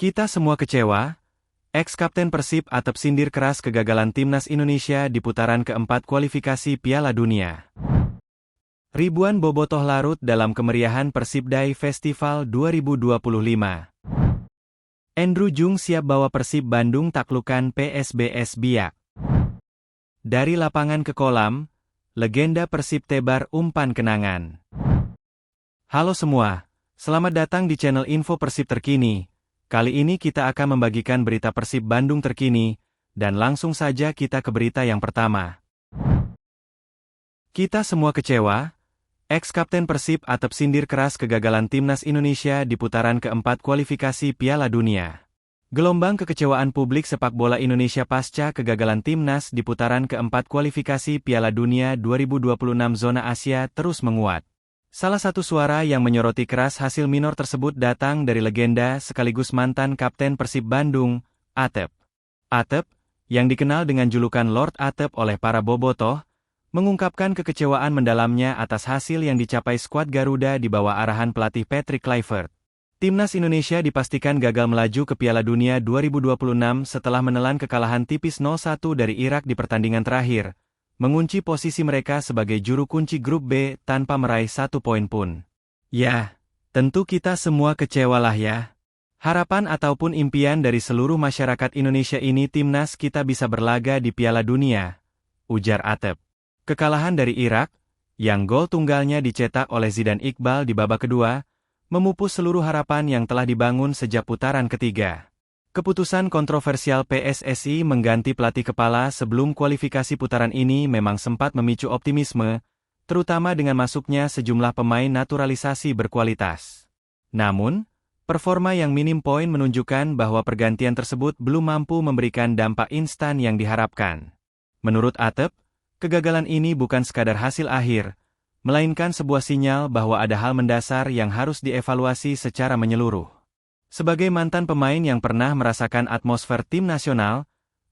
Kita semua kecewa. Ex-kapten Persib Atep sindir keras kegagalan Timnas Indonesia di putaran keempat kualifikasi Piala Dunia. Ribuan bobotoh larut dalam kemeriahan Persib Day Festival 2025. Andrew Jung siap bawa Persib Bandung taklukkan PSBS Biak. Dari lapangan ke kolam, legenda Persib tebar umpan kenangan. Halo semua, selamat datang di channel Info Persib terkini. Kali ini kita akan membagikan berita Persib Bandung terkini, dan langsung saja kita ke berita yang pertama. Kita semua kecewa. Ex-kapten Persib Atep sindir keras kegagalan Timnas Indonesia di putaran keempat kualifikasi Piala Dunia. Gelombang kekecewaan publik sepak bola Indonesia pasca kegagalan Timnas di putaran keempat kualifikasi Piala Dunia 2026 zona Asia terus menguat. Salah satu suara yang menyoroti keras hasil minor tersebut datang dari legenda sekaligus mantan kapten Persib Bandung, Atep. Atep, yang dikenal dengan julukan Lord Atep oleh para bobotoh, mengungkapkan kekecewaan mendalamnya atas hasil yang dicapai skuad Garuda di bawah arahan pelatih Patrick Kluivert. Timnas Indonesia dipastikan gagal melaju ke Piala Dunia 2026 setelah menelan kekalahan tipis 0-1 dari Irak di pertandingan terakhir, mengunci posisi mereka sebagai juru kunci grup B tanpa meraih 1 poin pun. Ya, tentu kita semua kecewalah ya. Harapan ataupun impian dari seluruh masyarakat Indonesia ini Timnas kita bisa berlaga di Piala Dunia, ujar Atep. Kekalahan dari Irak, yang gol tunggalnya dicetak oleh Zidane Iqbal di babak kedua, memupus seluruh harapan yang telah dibangun sejak putaran ketiga. Keputusan kontroversial PSSI mengganti pelatih kepala sebelum kualifikasi putaran ini memang sempat memicu optimisme, terutama dengan masuknya sejumlah pemain naturalisasi berkualitas. Namun, performa yang minim poin menunjukkan bahwa pergantian tersebut belum mampu memberikan dampak instan yang diharapkan. Menurut Atep, kegagalan ini bukan sekadar hasil akhir, melainkan sebuah sinyal bahwa ada hal mendasar yang harus dievaluasi secara menyeluruh. Sebagai mantan pemain yang pernah merasakan atmosfer tim nasional,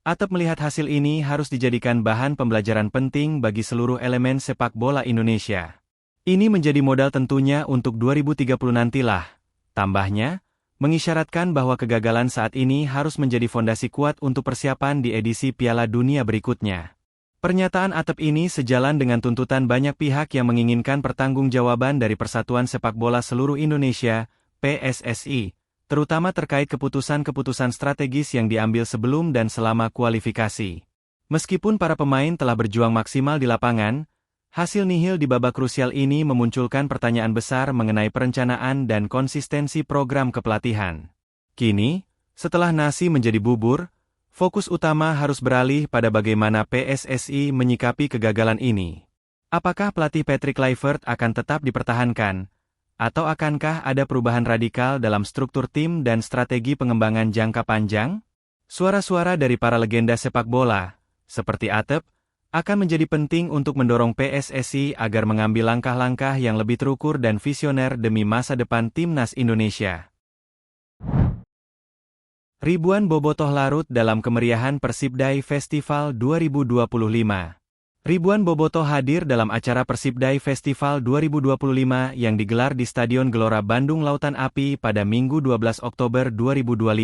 Atep melihat hasil ini harus dijadikan bahan pembelajaran penting bagi seluruh elemen sepak bola Indonesia. Ini menjadi modal tentunya untuk 2030 nantilah. Tambahnya, mengisyaratkan bahwa kegagalan saat ini harus menjadi fondasi kuat untuk persiapan di edisi Piala Dunia berikutnya. Pernyataan Atep ini sejalan dengan tuntutan banyak pihak yang menginginkan pertanggungjawaban dari Persatuan Sepak Bola Seluruh Indonesia, PSSI, terutama terkait keputusan-keputusan strategis yang diambil sebelum dan selama kualifikasi. Meskipun para pemain telah berjuang maksimal di lapangan, hasil nihil di babak krusial ini memunculkan pertanyaan besar mengenai perencanaan dan konsistensi program kepelatihan. Kini, setelah nasi menjadi bubur, fokus utama harus beralih pada bagaimana PSSI menyikapi kegagalan ini. Apakah pelatih Patrick Kluivert akan tetap dipertahankan? Atau akankah ada perubahan radikal dalam struktur tim dan strategi pengembangan jangka panjang? Suara-suara dari para legenda sepak bola, seperti Atep, akan menjadi penting untuk mendorong PSSI agar mengambil langkah-langkah yang lebih terukur dan visioner demi masa depan Timnas Indonesia. Ribuan bobotoh larut dalam kemeriahan Persib Day Festival 2025. Ribuan bobotoh hadir dalam acara Persib Day Festival 2025 yang digelar di Stadion Gelora Bandung Lautan Api pada Minggu 12 Oktober 2025.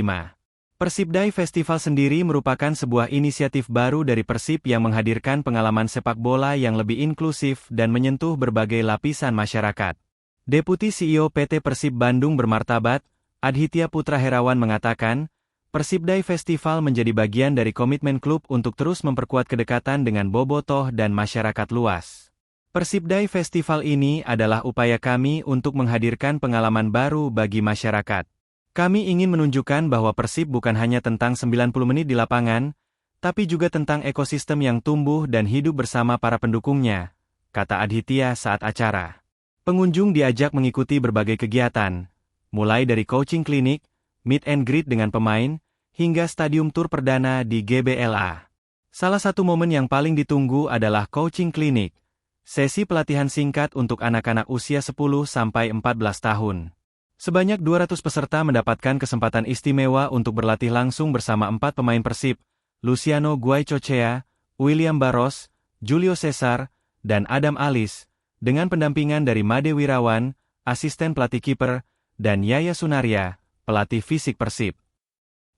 Persib Day Festival sendiri merupakan sebuah inisiatif baru dari Persib yang menghadirkan pengalaman sepak bola yang lebih inklusif dan menyentuh berbagai lapisan masyarakat. Deputi CEO PT Persib Bandung Bermartabat, Adhitya Putra Herawan mengatakan, Persib Day Festival menjadi bagian dari komitmen klub untuk terus memperkuat kedekatan dengan bobotoh dan masyarakat luas. Persib Day Festival ini adalah upaya kami untuk menghadirkan pengalaman baru bagi masyarakat. Kami ingin menunjukkan bahwa Persib bukan hanya tentang 90 menit di lapangan, tapi juga tentang ekosistem yang tumbuh dan hidup bersama para pendukungnya, kata Adhitya saat acara. Pengunjung diajak mengikuti berbagai kegiatan, mulai dari coaching klinik, meet and greet dengan pemain, hingga stadium tur perdana di GBLA. Salah satu momen yang paling ditunggu adalah coaching klinik, sesi pelatihan singkat untuk anak-anak usia 10-14 tahun. Sebanyak 200 peserta mendapatkan kesempatan istimewa untuk berlatih langsung bersama 4 pemain Persib, Luciano Guaicochea, William Barros, Julio Cesar, dan Adam Alis, dengan pendampingan dari Made Wirawan, asisten pelatih kiper, dan Yaya Sunaria, pelatih fisik Persib.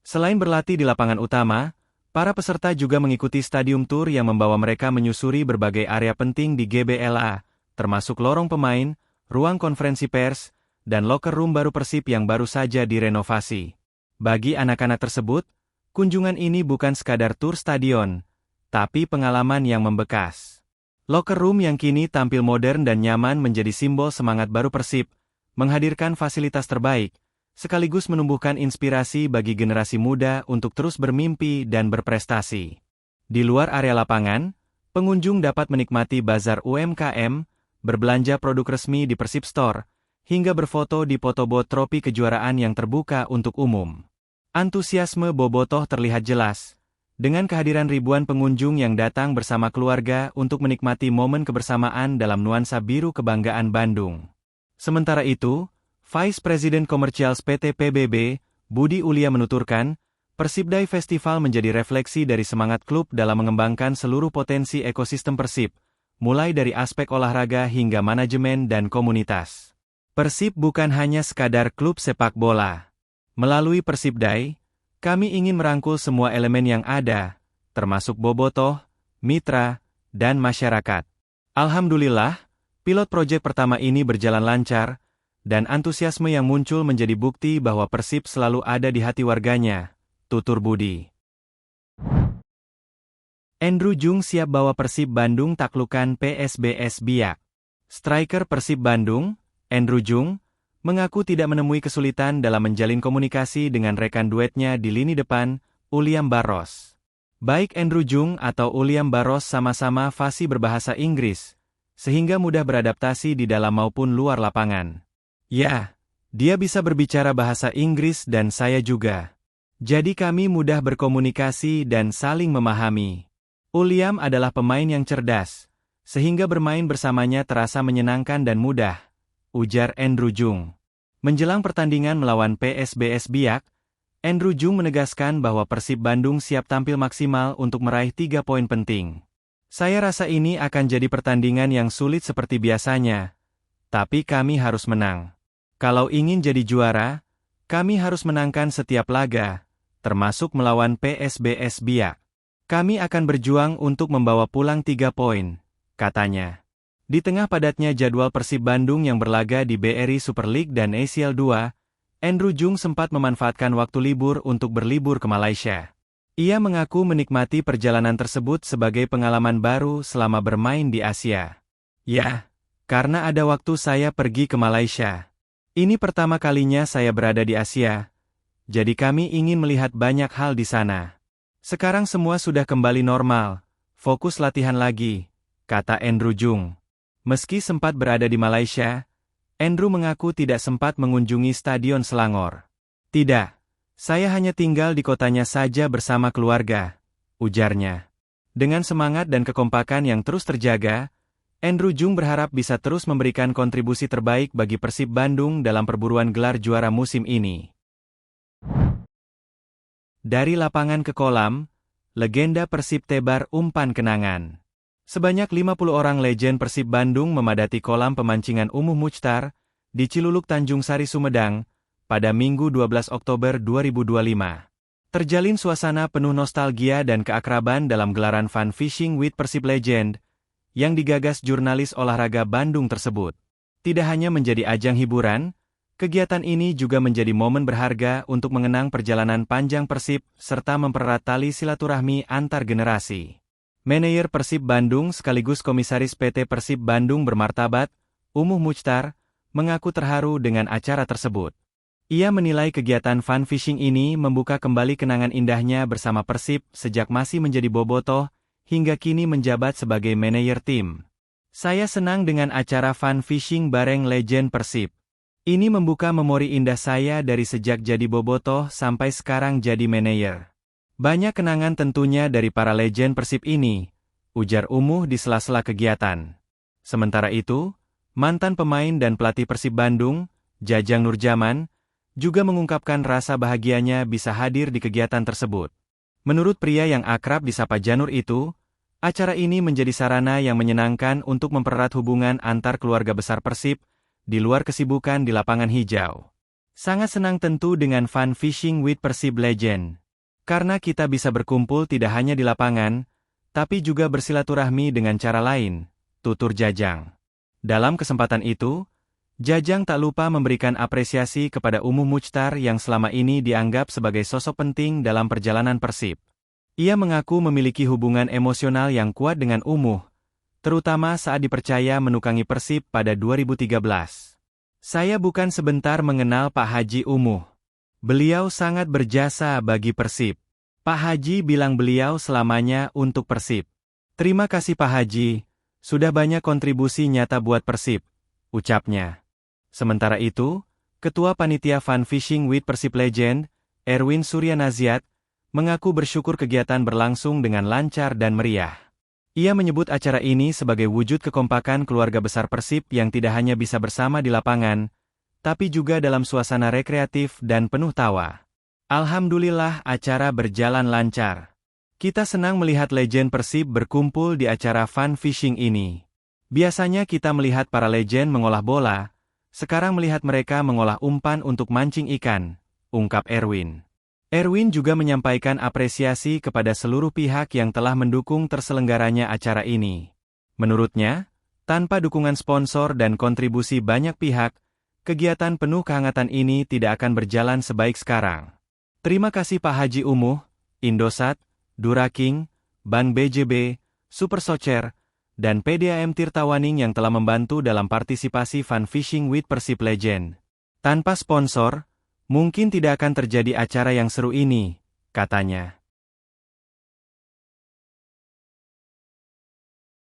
Selain berlatih di lapangan utama, para peserta juga mengikuti stadium tour yang membawa mereka menyusuri berbagai area penting di GBLA, termasuk lorong pemain, ruang konferensi pers, dan locker room baru Persib yang baru saja direnovasi. Bagi anak-anak tersebut, kunjungan ini bukan sekadar tur stadion, tapi pengalaman yang membekas. Locker room yang kini tampil modern dan nyaman menjadi simbol semangat baru Persib, menghadirkan fasilitas terbaik, sekaligus menumbuhkan inspirasi bagi generasi muda untuk terus bermimpi dan berprestasi. Di luar area lapangan, pengunjung dapat menikmati bazar UMKM, berbelanja produk resmi di Persib Store, hingga berfoto di photobooth trofi kejuaraan yang terbuka untuk umum. Antusiasme bobotoh terlihat jelas, dengan kehadiran ribuan pengunjung yang datang bersama keluarga untuk menikmati momen kebersamaan dalam nuansa biru kebanggaan Bandung. Sementara itu, Vice President Commercials PT PBB, Budi Ulia menuturkan, Persibday Festival menjadi refleksi dari semangat klub dalam mengembangkan seluruh potensi ekosistem Persib, mulai dari aspek olahraga hingga manajemen dan komunitas. Persib bukan hanya sekadar klub sepak bola. Melalui Persibday, kami ingin merangkul semua elemen yang ada, termasuk bobotoh, mitra, dan masyarakat. Alhamdulillah, pilot proyek pertama ini berjalan lancar, dan antusiasme yang muncul menjadi bukti bahwa Persib selalu ada di hati warganya, tutur Budi. Andrew Jung siap bawa Persib Bandung taklukan PSBS Biak. Striker Persib Bandung, Andrew Jung, mengaku tidak menemui kesulitan dalam menjalin komunikasi dengan rekan duetnya di lini depan, Uliam Barros. Baik Andrew Jung atau Uliam Barros sama-sama fasih berbahasa Inggris, sehingga mudah beradaptasi di dalam maupun luar lapangan. Ya, dia bisa berbicara bahasa Inggris dan saya juga. Jadi kami mudah berkomunikasi dan saling memahami. Uliam adalah pemain yang cerdas, sehingga bermain bersamanya terasa menyenangkan dan mudah, ujar Andrew Jung. Menjelang pertandingan melawan PSBS Biak, Andrew Jung menegaskan bahwa Persib Bandung siap tampil maksimal untuk meraih 3 poin penting. Saya rasa ini akan jadi pertandingan yang sulit seperti biasanya, tapi kami harus menang. Kalau ingin jadi juara, kami harus menangkan setiap laga, termasuk melawan PSBS Biak. Kami akan berjuang untuk membawa pulang 3 poin, katanya. Di tengah padatnya jadwal Persib Bandung yang berlaga di BRI Super League dan ACL 2, Andrew Jung sempat memanfaatkan waktu libur untuk berlibur ke Malaysia. Ia mengaku menikmati perjalanan tersebut sebagai pengalaman baru selama bermain di Asia. Ya, karena ada waktu saya pergi ke Malaysia. Ini pertama kalinya saya berada di Asia, jadi kami ingin melihat banyak hal di sana. Sekarang semua sudah kembali normal, fokus latihan lagi, kata Andrew Jung. Meski sempat berada di Malaysia, Andrew mengaku tidak sempat mengunjungi Stadion Selangor. Tidak, saya hanya tinggal di kotanya saja bersama keluarga, ujarnya. Dengan semangat dan kekompakan yang terus terjaga, Andrew Jung berharap bisa terus memberikan kontribusi terbaik bagi Persib Bandung dalam perburuan gelar juara musim ini. Dari lapangan ke kolam, legenda Persib tebar umpan kenangan. Sebanyak 50 orang legend Persib Bandung memadati kolam pemancingan Umuh Muchtar di Ciluluk Tanjung Sari Sumedang pada Minggu 12 Oktober 2025. Terjalin suasana penuh nostalgia dan keakraban dalam gelaran Fun Fishing with Persib Legend yang digagas jurnalis olahraga Bandung tersebut. Tidak hanya menjadi ajang hiburan, kegiatan ini juga menjadi momen berharga untuk mengenang perjalanan panjang Persib serta mempererat tali silaturahmi antar generasi. Manajer Persib Bandung sekaligus komisaris PT Persib Bandung Bermartabat, Umuh Muchtar, mengaku terharu dengan acara tersebut. Ia menilai kegiatan fun fishing ini membuka kembali kenangan indahnya bersama Persib sejak masih menjadi bobotoh, hingga kini menjabat sebagai manajer tim. Saya senang dengan acara fun fishing bareng legend Persib. Ini membuka memori indah saya dari sejak jadi bobotoh sampai sekarang jadi manajer. Banyak kenangan tentunya dari para legend Persib ini, ujar Umuh di sela-sela kegiatan. Sementara itu, mantan pemain dan pelatih Persib Bandung, Jajang Nurjaman, juga mengungkapkan rasa bahagianya bisa hadir di kegiatan tersebut. Menurut pria yang akrab disapa Janur itu, acara ini menjadi sarana yang menyenangkan untuk mempererat hubungan antar keluarga besar Persib, di luar kesibukan di lapangan hijau. Sangat senang tentu dengan Fun Fishing with Persib Legend. Karena kita bisa berkumpul tidak hanya di lapangan, tapi juga bersilaturahmi dengan cara lain, tutur Jajang. Dalam kesempatan itu, Jajang tak lupa memberikan apresiasi kepada Umuh Muchtar yang selama ini dianggap sebagai sosok penting dalam perjalanan Persib. Ia mengaku memiliki hubungan emosional yang kuat dengan Umuh, terutama saat dipercaya menukangi Persib pada 2013. Saya bukan sebentar mengenal Pak Haji Umuh. Beliau sangat berjasa bagi Persib. Pak Haji bilang beliau selamanya untuk Persib. Terima kasih Pak Haji, sudah banyak kontribusi nyata buat Persib, ucapnya. Sementara itu, Ketua Panitia Fun Fishing with Persib Legend, Erwin Suryanaziat, mengaku bersyukur kegiatan berlangsung dengan lancar dan meriah. Ia menyebut acara ini sebagai wujud kekompakan keluarga besar Persib yang tidak hanya bisa bersama di lapangan, tapi juga dalam suasana rekreatif dan penuh tawa. Alhamdulillah acara berjalan lancar. Kita senang melihat legend Persib berkumpul di acara fun fishing ini. Biasanya kita melihat para legend mengolah bola, sekarang melihat mereka mengolah umpan untuk mancing ikan, ungkap Erwin. Erwin juga menyampaikan apresiasi kepada seluruh pihak yang telah mendukung terselenggaranya acara ini. Menurutnya, tanpa dukungan sponsor dan kontribusi banyak pihak, kegiatan penuh kehangatan ini tidak akan berjalan sebaik sekarang. Terima kasih Pak Haji Umuh, Indosat, Duraking, Bank BJB, Super Socer, dan PDAM Tirtawaning yang telah membantu dalam partisipasi Fun Fishing with Persib Legend. Tanpa sponsor, mungkin tidak akan terjadi acara yang seru ini, katanya.